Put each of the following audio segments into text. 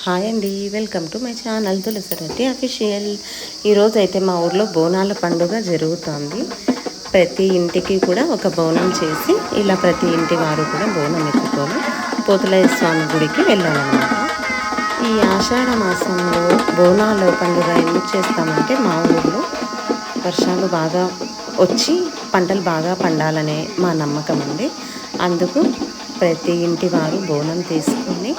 Hi అండి, welcome to my channel Tulasireddy official. ఈరోజు అయితే మా ఊర్లో బోనాల పండుగ జరుగుతుంది. ప్రతి ఇంటికి కూడా ఒక బోనం చేసి ఇలా ప్రతి ఇంటి వారు కూడా బోనం ఎత్తుకొని పోతులయ్య స్వామి గుడికి వెళ్ళాలన్నమాట. ఈ ఆషాఢ మాసంలో బోనాల పండుగ ఎందుకు చేస్తామంటే మా ఊర్లో వర్షాలు బాగా వచ్చి పంటలు బాగా పండాలనే మా నమ్మకం అండి. అందుకు ప్రతి ఇంటి వారు బోనం తీసుకొని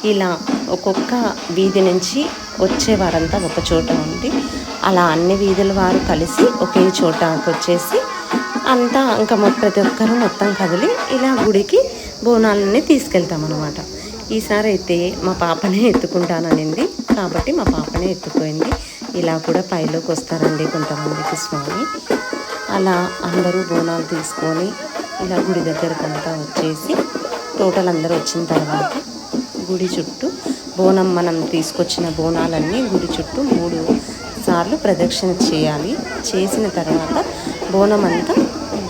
ఇలా ఒక్కొక్క వీధి నుంచి వచ్చేవారంతా ఒక చోట ఉండి అలా అన్ని వీధుల వారు కలిసి ఒకే చోటకు వచ్చేసి అంతా ఇంకా ప్రతి ఒక్కరూ మొత్తం కదిలి ఇలా గుడికి బోనాలని తీసుకెళ్తామన్నమాట. ఈసారి అయితే మా పాపనే ఎత్తుకుంటాననింది కాబట్టి మా పాపనే ఎత్తుపోయింది. ఇలా కూడా పైలోకి వస్తారండి కొంతమందికి స్వామి. అలా అందరూ బోనాలు తీసుకొని ఇలా గుడి దగ్గరకంతా వచ్చేసి టోటల్ అందరూ వచ్చిన తర్వాత గుడి చుట్టూ బోనం మనం తీసుకొచ్చిన బోనాలన్నీ గుడి చుట్టూ 3 సార్లు ప్రదక్షిణ చేయాలి. చేసిన తర్వాత బోనం అంతా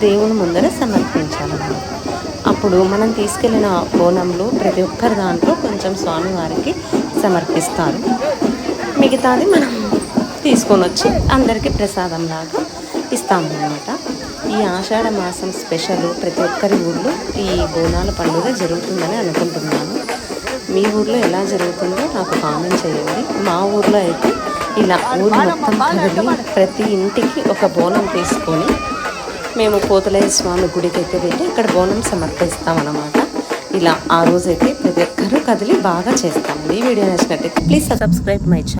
దేవుని ముందర సమర్పించాలన్నమాట. అప్పుడు మనం తీసుకెళ్ళిన బోనంలో ప్రతి ఒక్కరి దాంట్లో కొంచెం స్వామివారికి సమర్పిస్తారు. మిగతాది మనం తీసుకొని వచ్చి అందరికీ ప్రసాదంలాగా ఇస్తాము అన్నమాట. ఈ ఆషాఢ మాసం స్పెషల్ ప్రతి ఒక్కరి ఊళ్ళో ఈ బోనాల పండుగ జరుగుతుందని అనుకుంటున్నాను. మీ ఊర్లో ఎలా జరుగుతుందో నాకు కామెంట్ చేయండి. మా ఊర్లో అయితే ఇలా ఊరు మొత్తం కదిలి ప్రతి ఇంటికి ఒక బోనం తీసుకొని మేము పోతులయ్య స్వామి గుడికి అయితే వెళ్ళి అక్కడ బోనం సమర్పిస్తామన్నమాట. ఇలా ఆ రోజైతే ప్రతి ఒక్కరూ కదిలి బాగా చేస్తాము. ఈ వీడియో నచ్చినట్టయితే ప్లీజ్ సబ్స్క్రైబ్ మై ఛానల్.